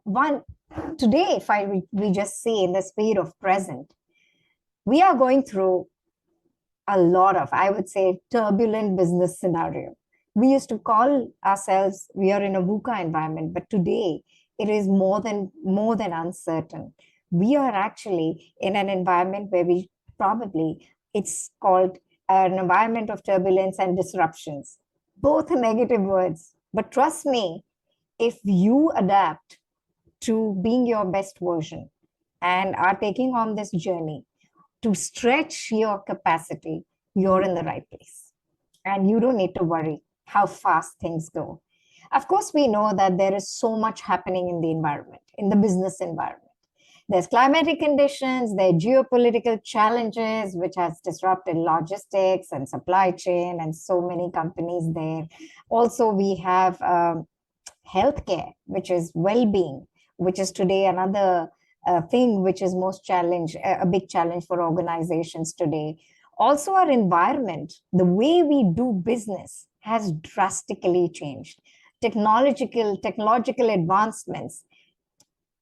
one today, if we just see in the speed of present, we are going through a lot of, I would say, turbulent business scenario. We used to call ourselves, we are in a VUCA environment, but today it is more than uncertain. We are actually in an environment where we probably, it's called an environment of turbulence and disruptions. Both are negative words. But trust me, if you adapt to being your best version and are taking on this journey to stretch your capacity, you're in the right place. And you don't need to worry how fast things go. Of course, we know that there is so much happening in the environment, in the business environment. There's climatic conditions, there are geopolitical challenges, which has disrupted logistics and supply chain and so many companies there. Also, we have healthcare, which is well-being, which is today another thing which is most challenge, a big challenge for organizations today. Also, our environment, the way we do business has drastically changed. Technological advancements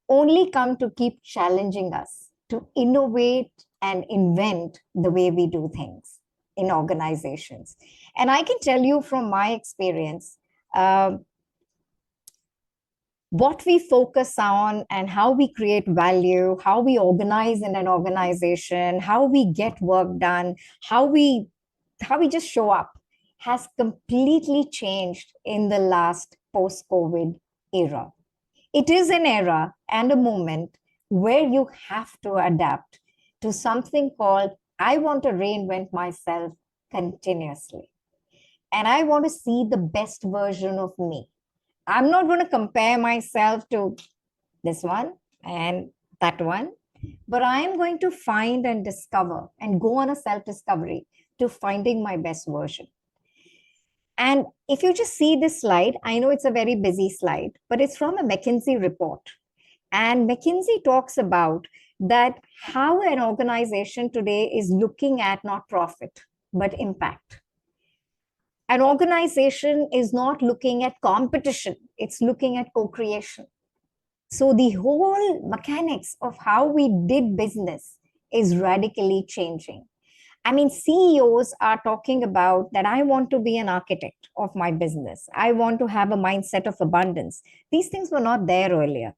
only come to keep challenging us to innovate and invent the way we do things in organizations. And I can tell you from my experience, what we focus on and how we create value, how we organize in an organization, how we get work done, how we just show up has completely changed in the last post-COVID era. It is an era and a moment where you have to adapt to something called, I want to reinvent myself continuously. And I want to see the best version of me. I'm not going to compare myself to this one and that one, but I am going to find and discover and go on a self-discovery to finding my best version. And if you just see this slide, I know it's a very busy slide, but it's from a McKinsey report. And McKinsey talks about that how an organization today is looking at not profit, but impact. An organization is not looking at competition, it's looking at co-creation. So the whole mechanics of how we did business is radically changing. I mean, CEOs are talking about that I want to be an architect of my business. I want to have a mindset of abundance. These things were not there earlier.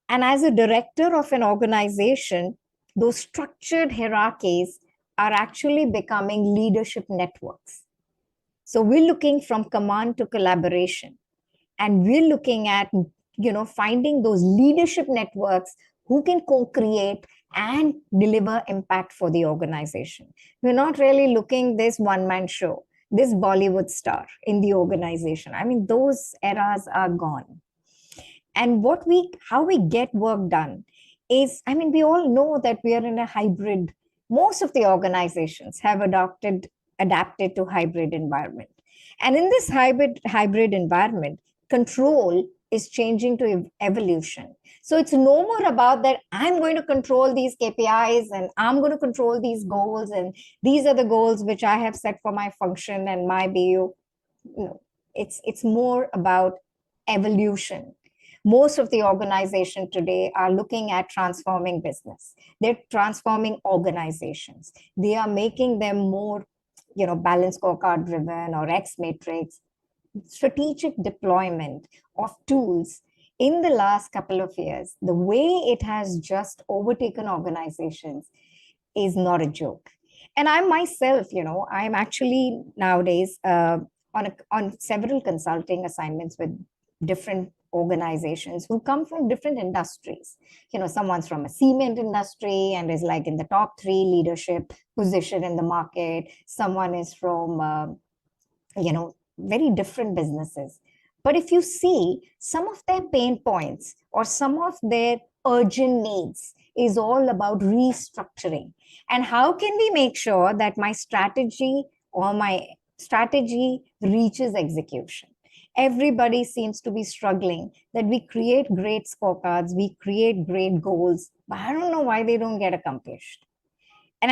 And as a director of an organization, those structured hierarchies are actually becoming leadership networks. So we're looking from command to collaboration. And we're looking at, finding those leadership networks who can co-create and deliver impact for the organization. We're not really looking this one-man show, this Bollywood star in the organization. I mean, those eras are gone. And how we get work done is, I mean, we all know that we are in a hybrid. Most of the organizations have adapted to hybrid environment. And in this hybrid environment, control is changing to evolution. So it's no more about that I'm going to control these KPIs and I'm going to control these goals and these are the goals which I have set for my function and my BU. No, it's more about evolution. Most of the organizations today are looking at transforming business. They're transforming organizations. They are making them more, balance scorecard driven or X matrix. Strategic deployment of tools in the last couple of years, the way it has just overtaken organizations is not a joke. And I myself, I'm actually nowadays on several consulting assignments with different organizations who come from different industries. Someone's from a cement industry and is like in the top 3 leadership position in the market. Someone is from, very different businesses. But if you see some of their pain points or some of their urgent needs is all about restructuring. And how can we make sure that my strategy reaches execution? Everybody seems to be struggling that we create great scorecards, we create great goals, but I don't know why they don't get accomplished. And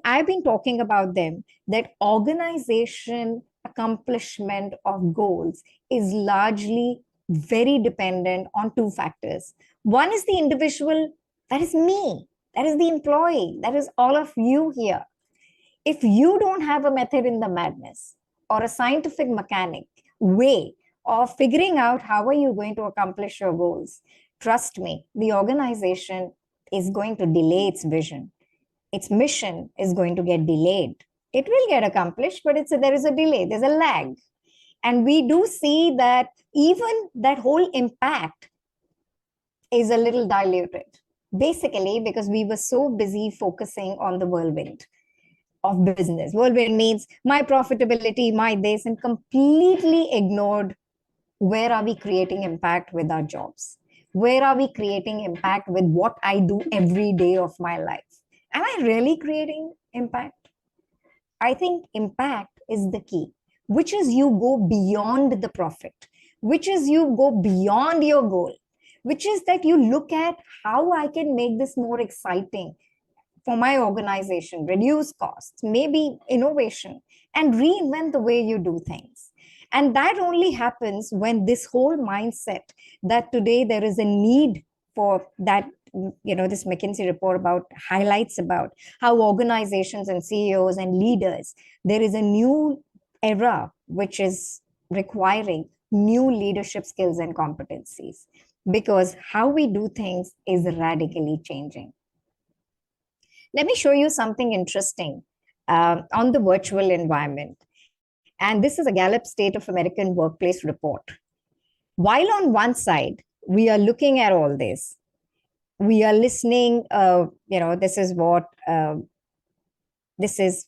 I've been talking about them, that organization accomplishment of goals is largely very dependent on two factors. One is the individual, that is me, that is the employee, that is all of you here. If you don't have a method in the madness or a scientific mechanic way of figuring out how are you going to accomplish your goals, trust me, the organization is going to delay its vision. Its mission is going to get delayed. It will get accomplished, but there is a delay, there's a lag. And we do see that even that whole impact is a little diluted, basically because we were so busy focusing on the whirlwind of business. Whirlwind means my profitability, my this, and completely ignored where are we creating impact with our jobs? Where are we creating impact with what I do every day of my life? Am I really creating impact? I think impact is the key, which is you go beyond the profit, which is you go beyond your goal, which is that you look at how I can make this more exciting for my organization, reduce costs, maybe innovation, and reinvent the way you do things. And that only happens when this whole mindset that today there is a need for that, this McKinsey report about highlights about how organizations and CEOs and leaders, there is a new era which is requiring new leadership skills and competencies, because how we do things is radically changing. Let me show you something interesting on the virtual environment. And this is a Gallup State of American Workplace report. While on one side, we are looking at all this, we are listening, this is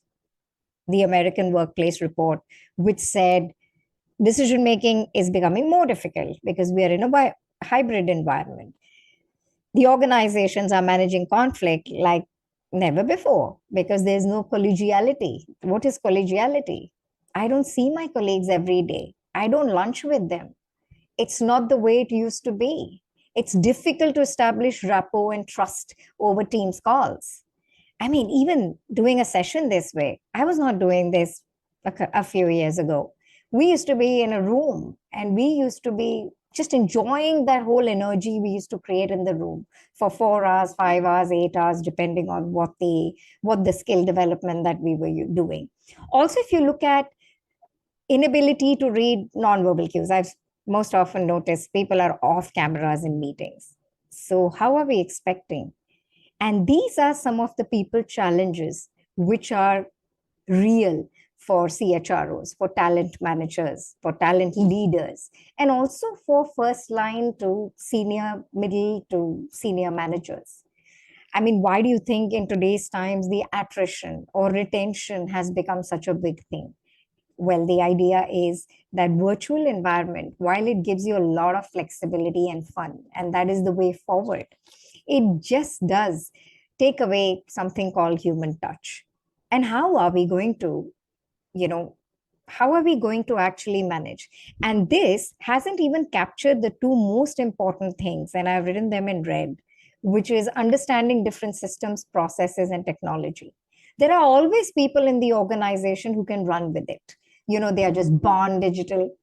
the American Workplace Report, which said decision making is becoming more difficult because we are in a hybrid environment. The organizations are managing conflict like never before because there's no collegiality. What is collegiality? I don't see my colleagues every day. I don't lunch with them. It's not the way it used to be. It's difficult to establish rapport and trust over Teams calls. I mean, even doing a session this way, I was not doing this a few years ago. We used to be in a room and we used to be just enjoying that whole energy we used to create in the room for 4 hours, 5 hours, 8 hours, depending on what the skill development that we were doing. Also, if you look at inability to read nonverbal cues, I've most often noticed people are off cameras in meetings. So how are we expecting? And these are some of the people challenges which are real for CHROs, for talent managers, for talent leaders, and also for first line to senior, middle to senior managers. I mean, why do you think in today's times the attrition or retention has become such a big thing? Well, the idea is that virtual environment, while it gives you a lot of flexibility and fun, and that is the way forward, it just does take away something called human touch. And how are we going to, how are we going to actually manage? And this hasn't even captured the two most important things, and I've written them in red, which is understanding different systems, processes, and technology. There are always people in the organization who can run with it. They are just born digital.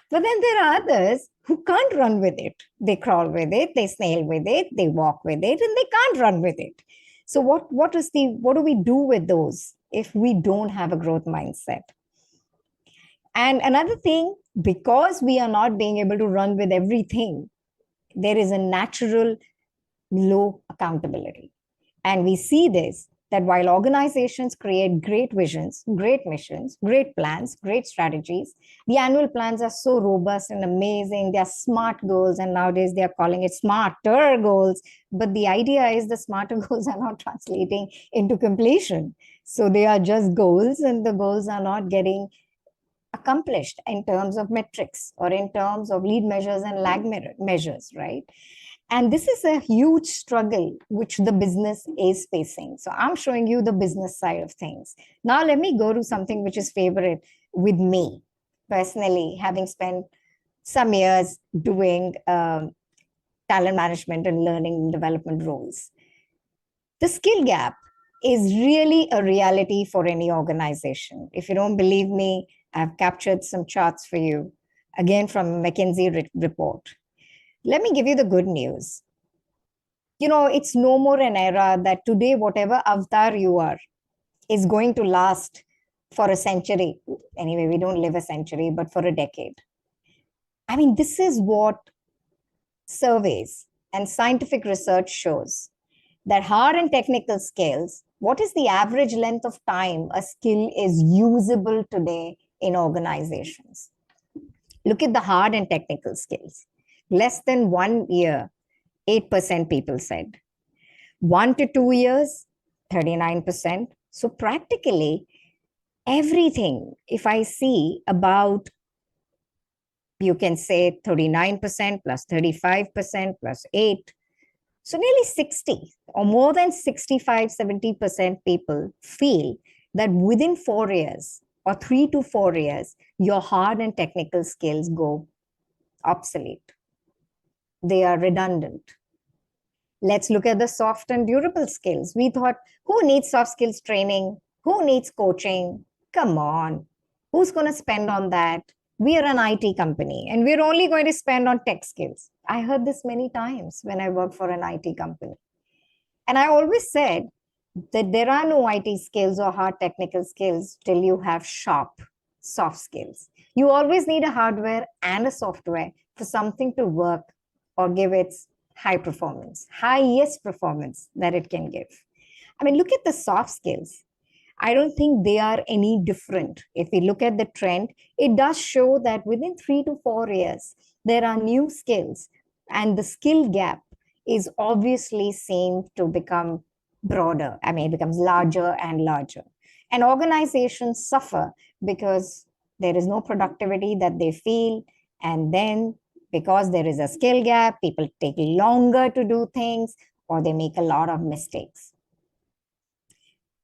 But then there are others who can't run with it. They crawl with it, they snail with it, they walk with it, and they can't run with it. So what do we do with those if we don't have a growth mindset? And another thing, because we are not being able to run with everything, there is a natural low accountability. And we see this, that while organizations create great visions, great missions, great plans, great strategies, the annual plans are so robust and amazing. They are smart goals, and nowadays they are calling it smarter goals. But the idea is the smarter goals are not translating into completion. So they are just goals, and the goals are not getting accomplished in terms of metrics or in terms of lead measures and lag measures, right? And this is a huge struggle which the business is facing. So I'm showing you the business side of things. Now let me go to something which is favorite with me personally, having spent some years doing talent management and learning and development roles. The skill gap is really a reality for any organization. If you don't believe me, I've captured some charts for you. again from McKinsey report. Let me give you the good news. It's no more an era that today, whatever avatar you are, is going to last for a century. Anyway, we don't live a century, but for a decade. I mean, this is what surveys and scientific research shows, that hard and technical skills, what is the average length of time a skill is usable today in organizations? Look at the hard and technical skills. Less than 1 year, 8% people said. 1 to 2 years, 39%. So practically everything, if I see about, you can say 39% plus 35% plus 8, so nearly 60 or more than 65, 70% people feel that within 4 years or 3 to 4 years, your hard and technical skills go obsolete. They are redundant. Let's look at the soft and durable skills. We thought, who needs soft skills training? Who needs coaching? Come on. Who's going to spend on that? We are an IT company and we're only going to spend on tech skills. I heard this many times when I worked for an IT company. And I always said that there are no IT skills or hard technical skills till you have sharp soft skills. You always need a hardware and a software for something to work or give its high performance, highest performance that it can give. I mean, look at the soft skills. I don't think they are any different. If we look at the trend, it does show that within 3 to 4 years, there are new skills, and the skill gap is obviously seen to become broader. I mean, it becomes larger and larger. And organizations suffer because there is no productivity that they feel. And then because there is a skill gap, people take longer to do things or they make a lot of mistakes.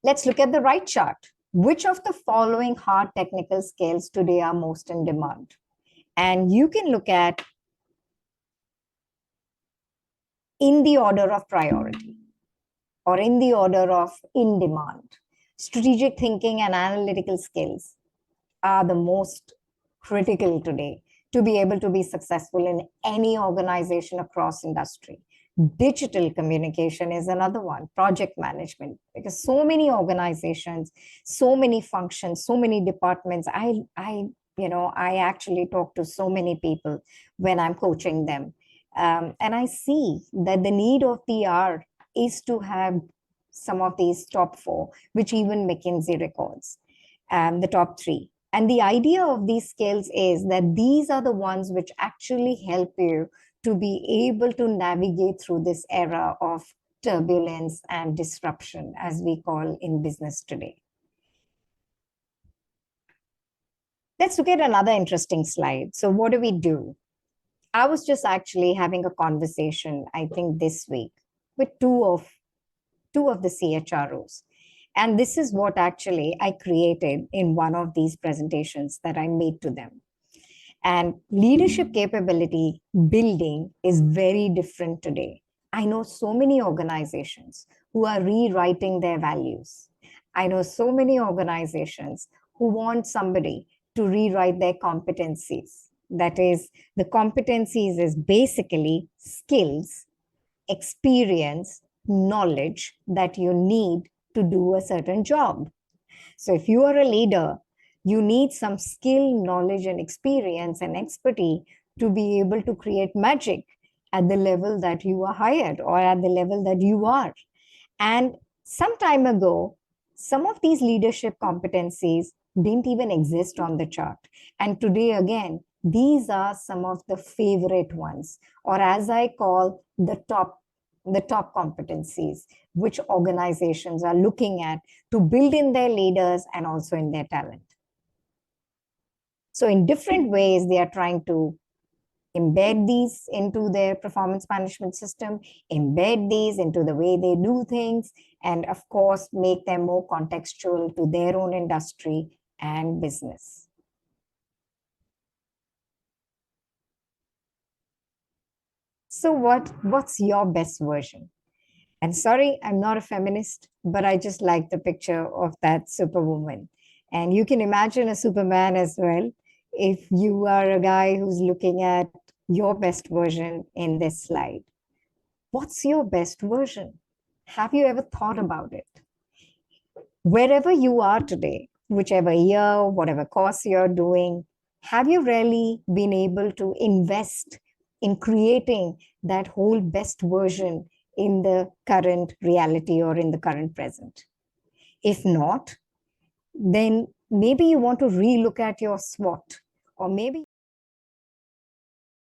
Let's look at the right chart. Which of the following hard technical skills today are most in demand? And you can look at in the order of priority or in the order of in demand. Strategic thinking and analytical skills are the most critical today to be able to be successful in any organization across industry. Digital communication is another one, project management, because so many organizations, so many functions, so many departments. I actually talk to so many people when I'm coaching them. And I see that the need of the hour is to have some of these top four, which even McKinsey records, the top three. And the idea of these skills is that these are the ones which actually help you to be able to navigate through this era of turbulence and disruption, as we call in business today. Let's look at another interesting slide. So what do? I was just actually having a conversation, I think this week, with two of the CHROs. And this is what actually I created in one of these presentations that I made to them. And leadership capability building is very different today. I know so many organizations who are rewriting their values. I know so many organizations who want somebody to rewrite their competencies. That is, the competencies is basically skills, experience, knowledge that you need to do a certain job. So if you are a leader, you need some skill, knowledge, and experience and expertise to be able to create magic at the level that you are hired or at the level that you are. And some time ago, some of these leadership competencies didn't even exist on the chart. And today, again, these are some of the favorite ones, or as I call the top competencies, which organizations are looking at to build in their leaders and also in their talent. So in different ways, they are trying to embed these into their performance management system, embed these into the way they do things, and of course, make them more contextual to their own industry and business. So what's your best version? And sorry, I'm not a feminist, but I just like the picture of that superwoman. And you can imagine a Superman as well. If you are a guy who's looking at your best version in this slide, what's your best version? Have you ever thought about it? Wherever you are today, whichever year, whatever course you're doing, have you really been able to invest in creating that whole best version in the current reality or in the current present? If not, then maybe you want to relook at your SWOT, or maybe